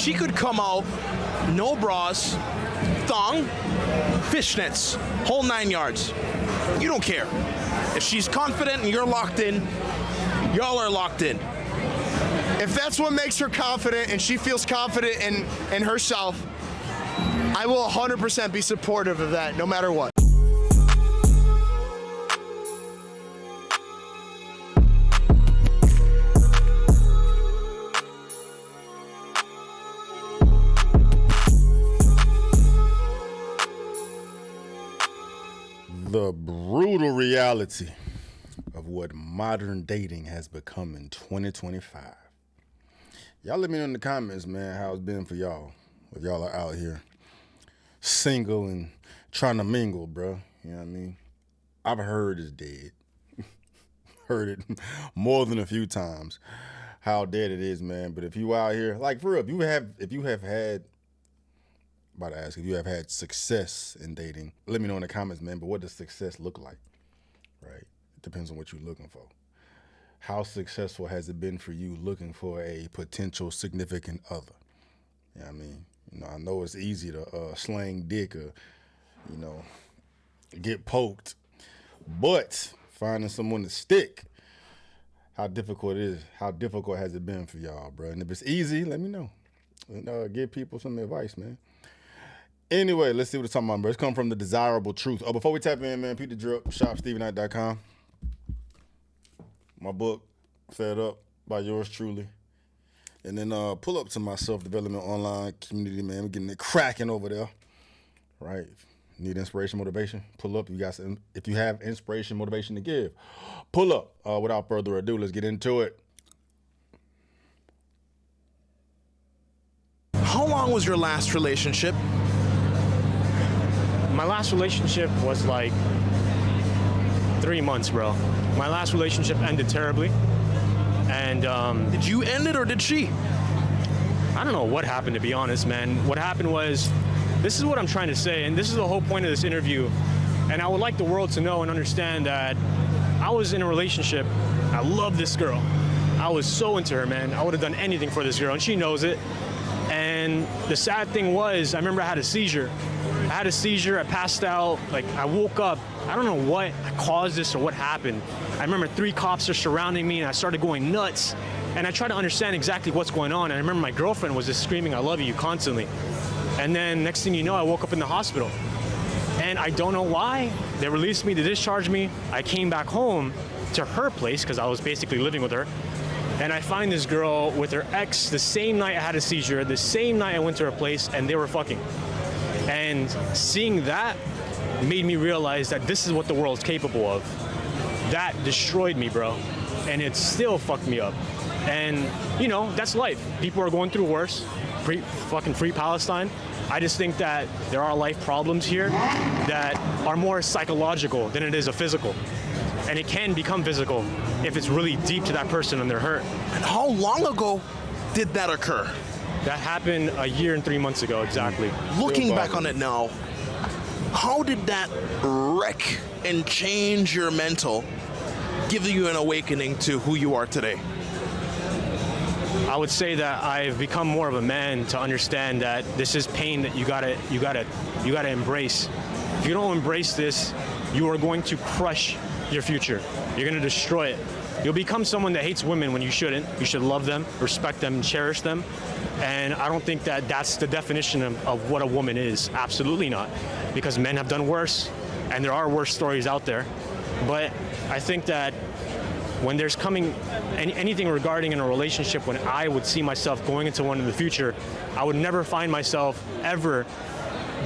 She could come out, no bras, thong, fishnets, whole 9 yards. You don't care. If she's confident and you're locked in, y'all are locked in. If that's what makes her confident and she feels confident in herself, I will 100% be supportive of that, no matter what. The brutal reality of what modern dating has become in 2025. Y'all let me know in the comments, man, how it's been for y'all. If y'all are out here single and trying to mingle, bro. You know what I mean? I've heard it's dead. Heard it more than a few times how dead it is, man. But if you out here, like for real, if you have had about to ask if you have had success in dating, let me know in the comments, man. But what does success look like, right? It depends on what you're looking for. How successful has it been for you looking for a potential significant other? You know what I mean? You know, I know it's easy to slang dick or, you know, get poked, but finding someone to stick, how difficult it is. How difficult has it been for y'all, bro? And if it's easy, let me know. And, give people some advice, man. Anyway, let's see what it's talking about, bro. It's coming from the desirable truth. Oh, before we tap in, man, Peter Drip, shopstevenight.com. My book, Fed Up, by yours truly. And then pull up to my self-development online community, man. We're getting it cracking over there, right? Need inspiration, motivation? Pull up. If you have inspiration, motivation to give, pull up. Without further ado, let's get into it. How long was your last relationship? My last relationship was like 3 months, bro. My last relationship ended terribly. And Did you end it or did she? I don't know what happened, to be honest, man. What happened was, this is what I'm trying to say, and this is the whole point of this interview. And I would like the world to know and understand that I was in a relationship. I love this girl. I was so into her, man. I would have done anything for this girl, and she knows it. And the sad thing was, I remember I had a seizure. I passed out, like I woke up. I don't know what caused this or what happened. I remember 3 cops are surrounding me and I started going nuts. And I tried to understand exactly what's going on. And I remember my girlfriend was just screaming, "I love you," constantly. And then next thing you know, I woke up in the hospital. And I don't know why. They released me, they discharged me. I came back home to her place because I was basically living with her. And I find this girl with her ex the same night I had a seizure, the same night I went to her place, and they were fucking. And seeing that made me realize that this is what the world's capable of. That destroyed me, bro. And it still fucked me up. And, you know, that's life. People are going through worse. Free Palestine. I just think that there are life problems here that are more psychological than it is a physical. And it can become physical if it's really deep to that person and they're hurt. And how long ago did that occur? That happened a year and 3 months ago, exactly. Looking back on it now, how did that wreck and change your mental, give you an awakening to who you are today? I would say that I've become more of a man to understand that this is pain that you gotta embrace. If you don't embrace this, you are going to crush your future. You're gonna destroy it. You'll become someone that hates women when you shouldn't. You should love them, respect them, and cherish them. And I don't think that that's the definition of what a woman is. Absolutely not. Because men have done worse, and there are worse stories out there. But I think that when there's coming anything regarding in a relationship, when I would see myself going into one in the future, I would never find myself ever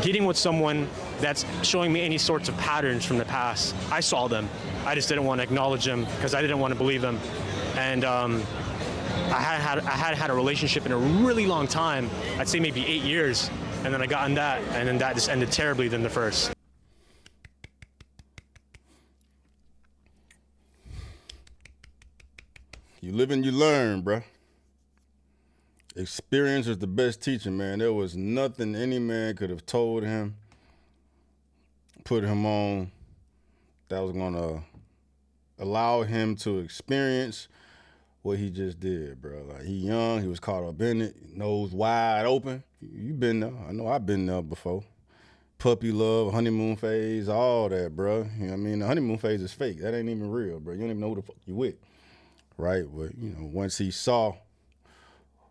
getting with someone that's showing me any sorts of patterns from the past. I saw them. I just didn't want to acknowledge them because I didn't want to believe them. And I had had a relationship in a really long time. I'd say maybe 8 years. And then I got in that, and then that just ended terribly than the first. You live and you learn, bruh. Experience is the best teacher, man. There was nothing any man could have told him, put him on, that was gonna allow him to experience what he just did, bro. Like, he young, he was caught up in it, nose wide open. You been there. I know I've been there before. Puppy love, honeymoon phase, all that, bro. You know what I mean? The honeymoon phase is fake. That ain't even real, bro. You don't even know who the fuck you with, right? But, you know, once he saw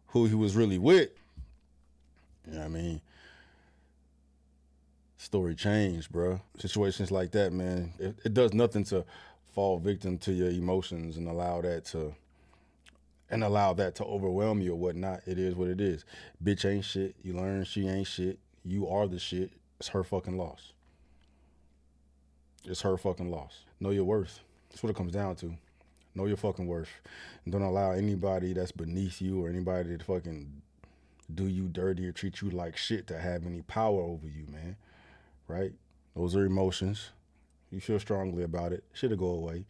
who he was really with, you know what I mean? Story changed, bro. Situations like that, man, it does nothing to fall victim to your emotions and allow that to overwhelm you or whatnot. It is what it is. Bitch ain't shit. You learn she ain't shit. You are the shit. It's her fucking loss. It's her fucking loss. Know your worth. That's what it comes down to. Know your fucking worth. And don't allow anybody that's beneath you or anybody to fucking do you dirty or treat you like shit to have any power over you, man. Right? Those are emotions. You feel strongly about it. Shit'll go away.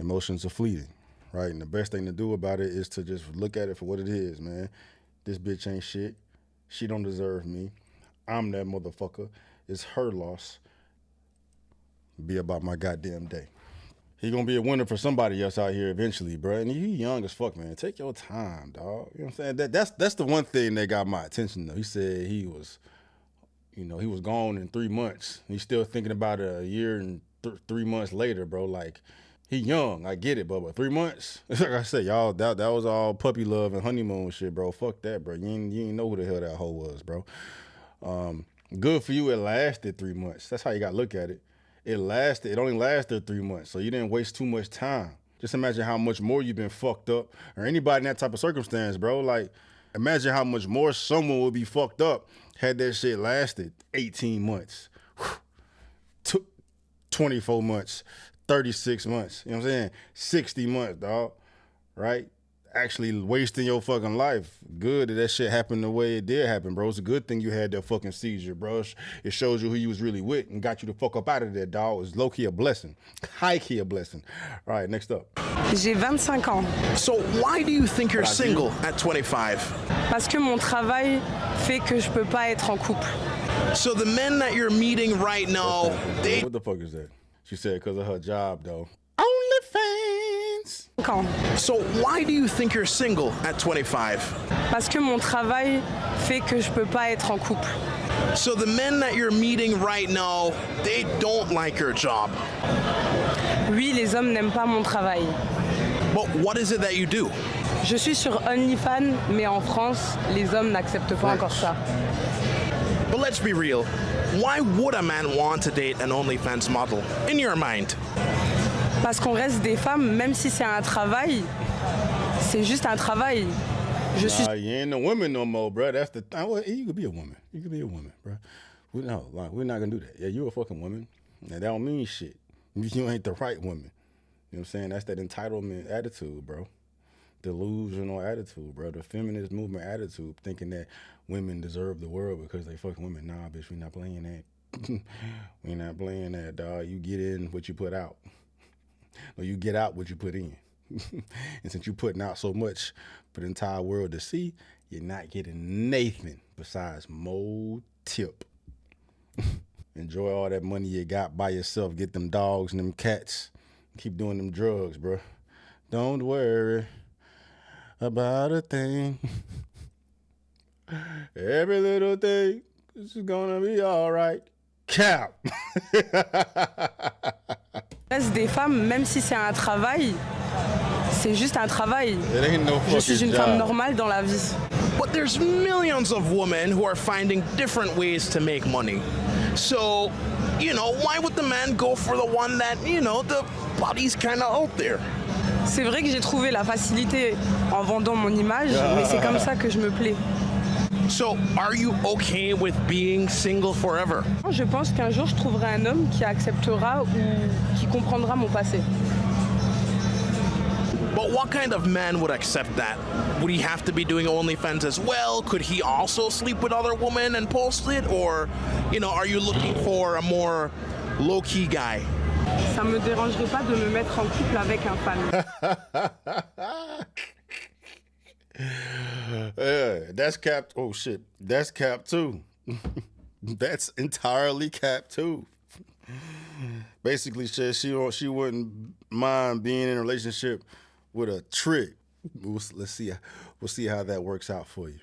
Emotions are fleeting. Right? And the best thing to do about it is to just look at it for what it is, man. This bitch ain't shit. She don't deserve me. I'm that motherfucker. It's her loss. Be about my goddamn day. He gonna be a winner for somebody else out here eventually, bro. And he young as fuck, man. Take your time, dog. You know what I'm saying? That's the one thing that got my attention, though. He said he was, he was gone in 3 months. He's still thinking about it a year and 3 months later, bro. Like, he young, I get it, but 3 months? Like I said, y'all, that was all puppy love and honeymoon shit, bro. Fuck that, bro. You ain't know who the hell that hoe was, bro. Good for you, it lasted 3 months. That's how you gotta look at it. It only lasted 3 months, so you didn't waste too much time. Just imagine how much more you've been fucked up, or anybody in that type of circumstance, bro. Like, imagine how much more someone would be fucked up had that shit lasted 18 months, 24 months, 36 months, you know what I'm saying? 60 months, dog, right? Actually wasting your fucking life. Good that shit happened the way it did happen, bro. It's a good thing you had that fucking seizure, bro. It shows you who you was really with and got you the fuck up out of there, dog. It's low-key a blessing. High-key a blessing. All right, next up. J'ai 25 ans. So why do you think you're single at 25? Parce que mon travail fait que je peux pas être en couple. So the men that you're meeting right now, What the fuck is that? She said because of her job, though. OnlyFans. So why do you think you're single at 25? Parce que mon travail fait que je peux pas être en couple. So the men that you're meeting right now, they don't like your job. Oui, les hommes n'aiment pas mon travail. But what is it that you do? Je suis sur OnlyFans, mais en France, les hommes n'acceptent pas encore ça. But let's be real. Why would a man want to date an OnlyFans model, in your mind? Parce qu'on reste des femmes, même si c'est un travail, c'est juste un travail. Je suis... You ain't no woman no more, bro. That's the thing. Well, you could be a woman. You could be a woman, bro. We're not gonna do that. Yeah, you a fucking woman. And that don't mean shit. You ain't the right woman. You know what I'm saying? That's that entitlement attitude, bro. Delusional attitude, bro. The feminist movement attitude, thinking that women deserve the world because they fucking women. Nah, bitch, we not playing that. We not playing that, dog. You get in what you put out. Or you get out what you put in. And since you're putting out so much for the entire world to see, you're not getting Nathan besides Mo Tip. Enjoy all that money you got by yourself. Get them dogs and them cats. Keep doing them drugs, bro. Don't worry about a thing. Every little thing is gonna be all right. Cap. reste des femmes, même si c'est un travail, c'est juste un travail. Je suis une femme normale dans la vie. But there's millions of women who are finding different ways to make money. So, why would the man go for the one that, the body's kind of out there? C'est vrai que j'ai trouvé la facilité en vendant mon image, mais c'est comme ça que je me plais. So, are you okay with being single forever? Je pense qu'un jour, je trouverai un homme qui acceptera ou qui comprendra mon passé. But what kind of man would accept that? Would he have to be doing OnlyFans as well? Could he also sleep with other women and post it? Or, are you looking for a more low-key guy? Ça me dérangerait pas de me mettre en couple avec un fan. Yeah, that's cap. Oh shit, that's cap too. That's entirely cap too. Basically, she wouldn't mind being in a relationship with a trick Let's see. We'll see how that works out for you.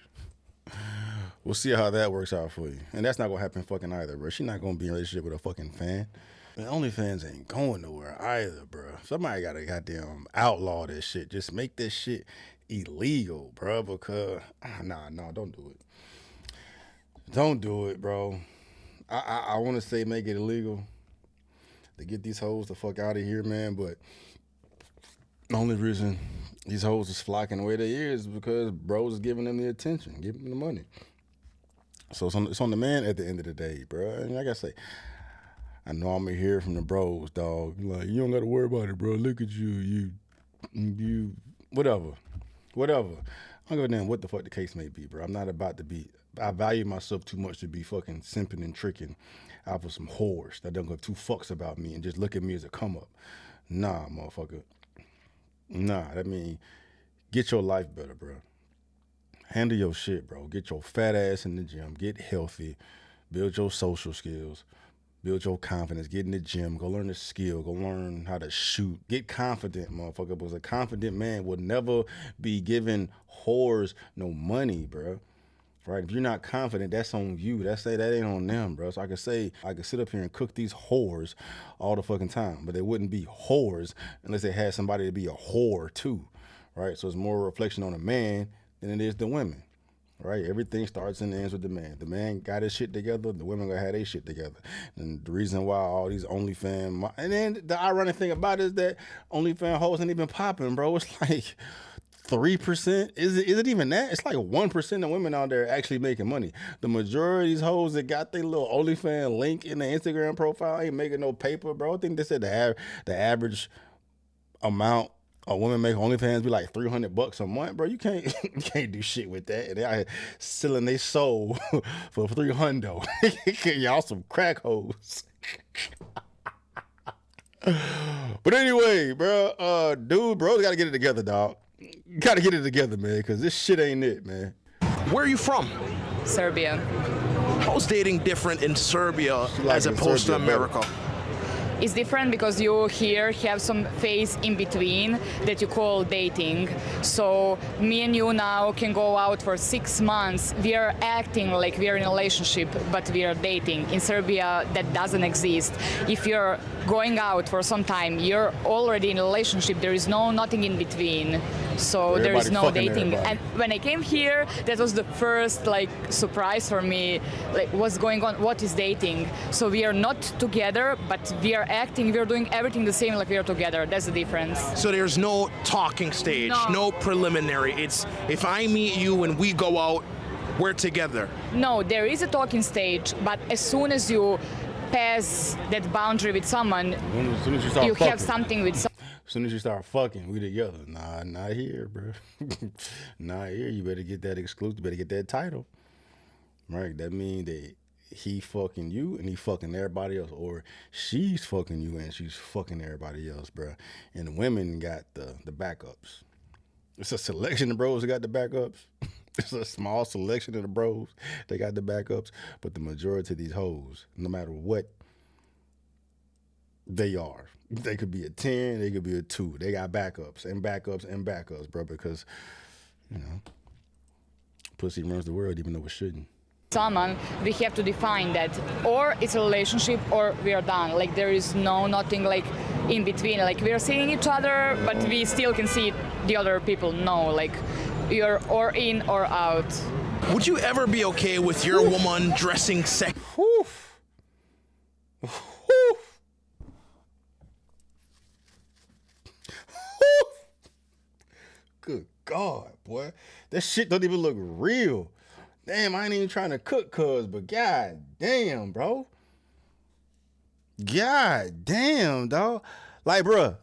We'll see how that works out for you. And that's not gonna happen fucking either, bro. She's not gonna be in a relationship with a fucking fan. Man, OnlyFans ain't going nowhere either, bro. Somebody gotta goddamn outlaw this shit. Just make this shit illegal, bro. Because nah, don't do it. Don't do it, bro. I want to say make it illegal to get these hoes the fuck out of here, man. But the only reason these hoes is flocking the way they is because bros is giving them the attention, giving them the money. So it's on the man at the end of the day, bro. And like I say, I know I'm gonna hear from the bros, dog. Like, you don't gotta worry about it, bro. Look at you, whatever. I don't give a damn what the fuck the case may be, bro. I'm not about to be. I value myself too much to be fucking simping and tricking out for some whores that don't give two fucks about me and just look at me as a come up. Nah, motherfucker. Nah, that mean get your life better, bro. Handle your shit, bro. Get your fat ass in the gym. Get healthy. Build your social skills. Build your confidence. Get in the gym. Go learn a skill. Go learn how to shoot. Get confident, motherfucker. Because a confident man will never be giving whores no money, bro. Right? If you're not confident, that's on you. That ain't on them, bro. So I could sit up here and cook these whores all the fucking time, but they wouldn't be whores unless they had somebody to be a whore too, right? So it's more a reflection on a man than it is the women, right? Everything starts and ends with the man. The man got his shit together. The women gonna have their shit together. And the reason why all these OnlyFans, and then the ironic thing about it is that OnlyFans hoes ain't even popping, bro. It's like 3%? Is it even that? It's like 1% of women out there actually making money. The majority of these hoes that got their little OnlyFans link in their Instagram profile ain't making no paper, bro. I think they said the average amount a woman make OnlyFans be like $300 a month, bro. You can't do shit with that. And they out here selling their soul for $300. Y'all some crack hoes. But anyway, bro, bros gotta get it together, dog. You gotta get it together, man, because this shit ain't it, man. Where are you from? Serbia. How's dating different in Serbia as opposed to America? It's different because you here have some phase in between that you call dating. So me and you now can go out for 6 months. We are acting like we are in a relationship, but we are dating. In Serbia, that doesn't exist. If you're going out for some time, you're already in a relationship. There is nothing in between. So there is no dating. And when I came here, that was the first surprise for me. Like, what's going on? What is dating? So we are not together, but we are acting. We are doing everything the same like we are together. That's the difference. So there's no talking stage, no preliminary. It's if I meet you and we go out, we're together. No, there is a talking stage, but as soon as you pass that boundary with someone, you have something with someone. As soon as you start fucking, we together. Nah, not here, bro. Not here. You better get that exclusive. You better get that title. Right? That means that he fucking you and he fucking everybody else. Or she's fucking you and she's fucking everybody else, bro. And the women got the backups. It's a selection of bros that got the backups. It's a small selection of the bros that got the backups. But the majority of these hoes, no matter what they are, they could be a 10, they could be a 2. They got backups and backups and backups, bro, because, pussy runs the world even though it shouldn't. Someone, we have to define that. Or it's a relationship or we are done. Like, there is nothing like in between. Like, we are seeing each other, but we still can see the other people. No, like, you're or in or out. Would you ever be okay with your woman dressing sexy? Good God, boy. That shit don't even look real. Damn, I ain't even trying to cook but god damn, bro. God damn, dog. Like, bro,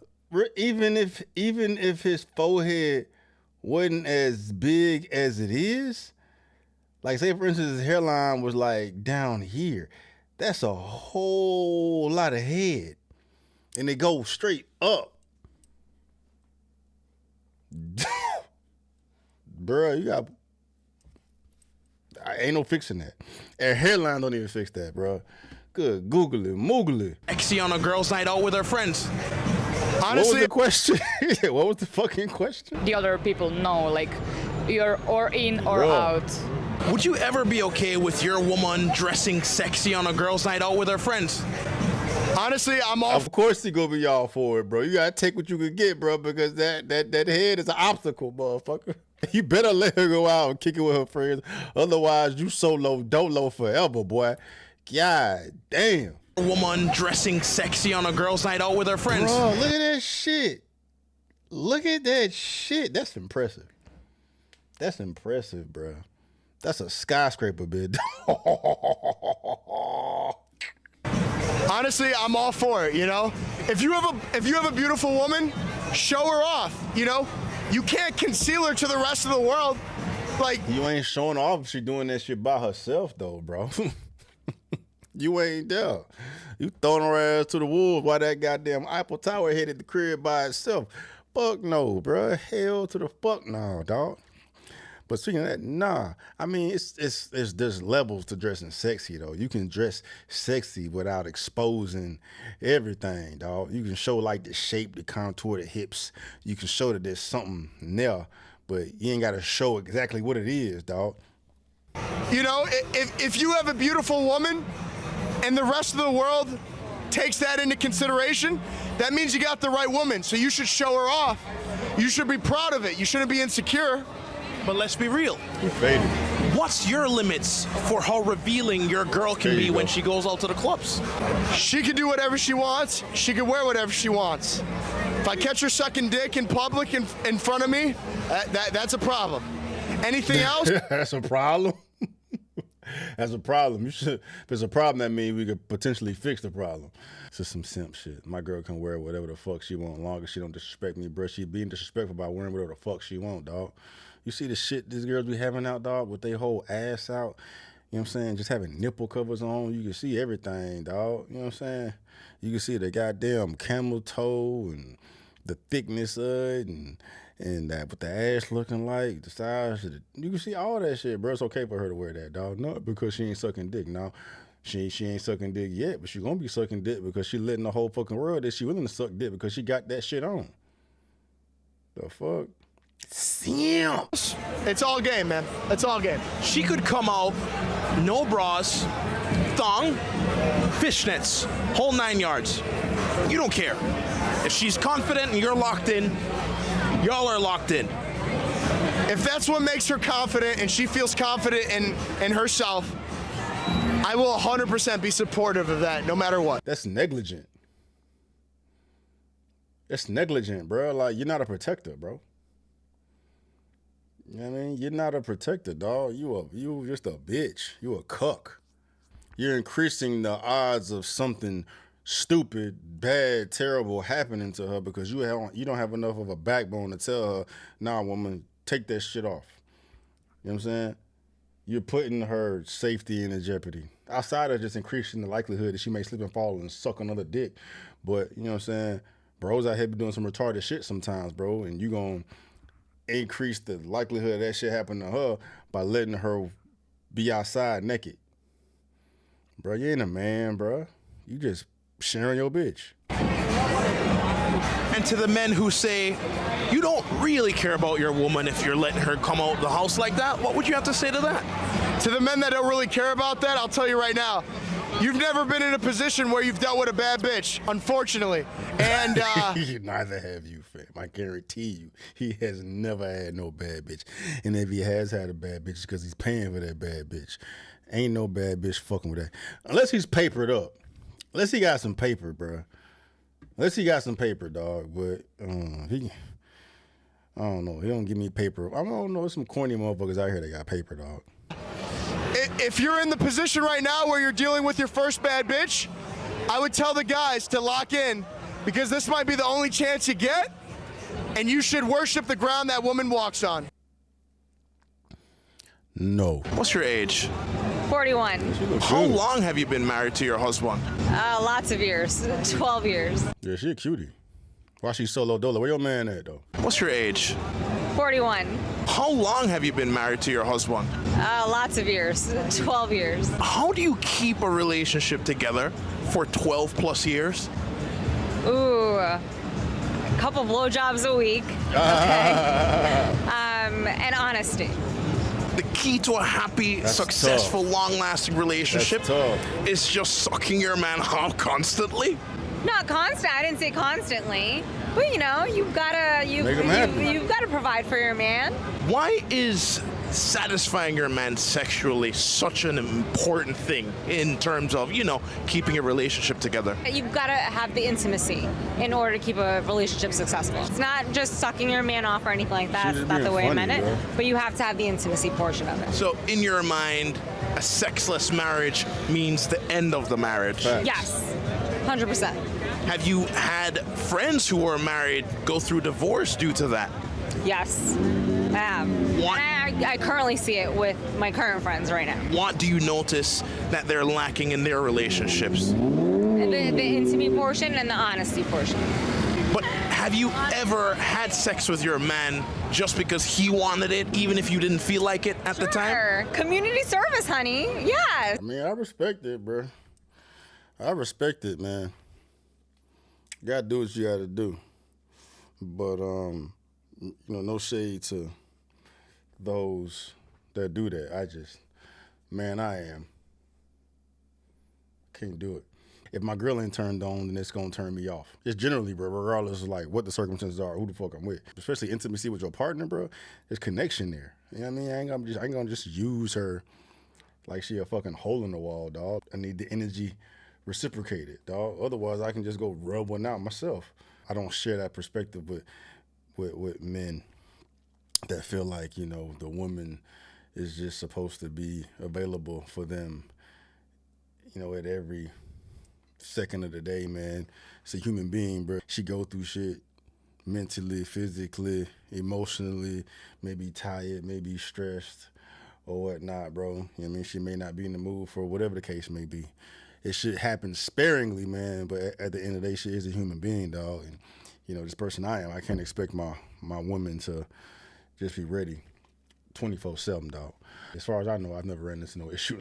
even if his forehead wasn't as big as it is, like, say for instance his hairline was like down here, that's a whole lot of head. And it goes straight up. Bruh, you got... ain't no fixing that. And hairline don't even fix that, bruh. Good, Google it, Moogle it. Sexy on a girl's night out with her friends. What was the question? What was the fucking question? The other people know, like you're or in or Bro. out. Would you ever be okay with your woman dressing sexy on a girl's night out with her friends? Honestly, I'm all Of course he gonna be all for it, bro. You gotta take what you can get, bro, because that head is an obstacle, motherfucker. You better let her go out and kick it with her friends. Otherwise, you solo dolo forever, boy. God damn. A woman dressing sexy on a girl's night out with her friends. Bro, look at that shit. Look at that shit. That's impressive. That's impressive, bro. That's a skyscraper, bitch. honestly, I'm all for it. You know, if you have a beautiful woman, show her off. You know, you can't conceal her to the rest of the world. Like, You ain't showing off if she doing that shit by herself, though, bro. You ain't there. You throwing her ass to the wolves while that goddamn Eiffel Tower hit at the crib by itself. Fuck no, bro. Hell to the fuck no, dog. But speaking of that, nah. I mean, there's levels to dressing sexy, though. You can dress sexy without exposing everything, dog. You can show like the shape, the contour, the hips. You can show that there's something there, but you ain't got to show exactly what it is, dog. you know, if you have a beautiful woman and the rest of the world takes that into consideration, that means you got the right woman. So you should show her off. You should be proud of it. You shouldn't be insecure. But let's be real. You faded. What's your limits for how revealing your girl can There be you when go. she goes out to the clubs? She can do whatever she wants. She can wear whatever she wants. If I catch her sucking dick in public in front of me, that's a problem. Anything else? That's a problem. That's a problem. You should. If it's a problem, that means we could potentially fix the problem. It's just some simp shit. My girl can wear whatever the fuck she want, long as she don't disrespect me, bro. She being disrespectful by wearing whatever the fuck she want, dog. You see the shit these girls be having out, dog, with their whole ass out. You know what I'm saying? Just having nipple covers on. You can see everything, dog. You know what I'm saying? You can see the goddamn camel toe and the thickness of it and that what the ass looking like, the size of the, you can see all that shit, bro. It's okay for her to wear that, dog. Not because she ain't sucking dick. No, she ain't sucking dick yet, but she gonna be sucking dick because she letting the whole fucking world that she willing to suck dick because she got that shit on. The fuck? Simp. It's all game, man. It's all game. She could come out, no bras, thong, fishnets, whole 9 yards. You don't care. If she's confident and you're locked in, y'all are locked in. If that's what makes her confident and she feels confident in herself, I will 100% be supportive of that, no matter what. That's negligent. That's negligent, bro. Like, you're not a protector, bro. You know what I mean? You're not a protector, dog. You just a bitch. You a cuck. You're increasing the odds of something stupid, bad, terrible happening to her because you don't have enough of a backbone to tell her, nah, woman, take that shit off. You know what I'm saying? You're putting her safety in jeopardy. Outside of just increasing the likelihood that she may slip and fall and suck another dick. But, you know what I'm saying? Bros out here be doing some retarded shit sometimes, bro, and you gonna increase the likelihood of that shit happening to her by letting her be outside naked. Bro, you ain't a man, bro. You just sharing your bitch. And to the men who say, you don't really care about your woman if you're letting her come out the house like that, what would you have to say to that? To the men that don't really care about that, I'll tell you right now, you've never been in a position where you've dealt with a bad bitch, unfortunately. And Neither have you, fam. I guarantee you, he has never had no bad bitch. And if he has had a bad bitch, it's because he's paying for that bad bitch. Ain't no bad bitch fucking with that. Unless he's papered up. Unless he got some paper, bro. Unless he got some paper, dog. But I don't know. He don't give me paper. I don't know. There's some corny motherfuckers out here that got paper, dog. if you're in the position right now where you're dealing with your first bad bitch, I would tell the guys to lock in because this might be the only chance you get, and you should worship the ground that woman walks on. No. What's your age? 41. How long have you been married to your husband? Lots of years. 12 years. Yeah, she a cutie. Why she solo dolo? Where your man at, though? What's your age? 41. How long have you been married to your husband? Lots of years. 12 years. How do you keep a relationship together for 12 plus years? Ooh. couple blowjobs a week, okay, and honesty. The key to a happy, That's successful, tough. long-lasting relationship That's tough. is just sucking your man off constantly. Not constant. I didn't say constantly, but you know, you've gotta Make 'em happy. you've gotta provide for your man. Why is satisfying your man sexually such an important thing in terms of, you know, keeping a relationship together? You've gotta have the intimacy in order to keep a relationship successful. It's not just sucking your man off or anything like that. She's That's not the being way I funny, meant it. bro. But you have to have the intimacy portion of it. So, in your mind, a sexless marriage means the end of the marriage. Fact. Yes, 100%. Have you had friends who were married go through divorce due to that? Yes, I have. What? And I currently see it with my current friends right now. What do you notice that they're lacking in their relationships? The intimate portion and the honesty portion. But have you ever had sex with your man just because he wanted it, even if you didn't feel like it at the time? Sure. Community service, honey. Yes. I mean, I respect it, bro. I respect it, man. You gotta do what you gotta do. But, you know, no shade to those that do that. I am. Can't do it. If my girl ain't turned on, then it's gonna turn me off. Just generally, bro, regardless of like what the circumstances are, who the fuck I'm with. Especially intimacy with your partner, bro. There's connection there. You know what I mean? I ain't gonna just use her like she a fucking hole in the wall, dog. I need the energy reciprocated, dog. Otherwise, I can just go rub one out myself. I don't share that perspective with men that feel like, you know, the woman is just supposed to be available for them, you know, at every second of the day, man. It's a human being, bro. She go through shit mentally, physically, emotionally, maybe tired, maybe stressed or whatnot, bro. You know what I mean? She may not be in the mood for whatever the case may be. It should happen sparingly, man, but at the end of the day, she is a human being, dog. And, you know, this person I am, I can't expect my woman to just be ready 24/7, dog. As far as I know, I've never ran into no issue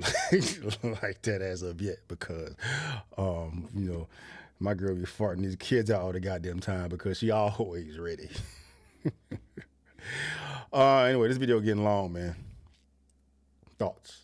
like that as of yet because, you know, my girl be farting these kids out all the goddamn time because she always ready. Anyway, this video getting long, man. Thoughts?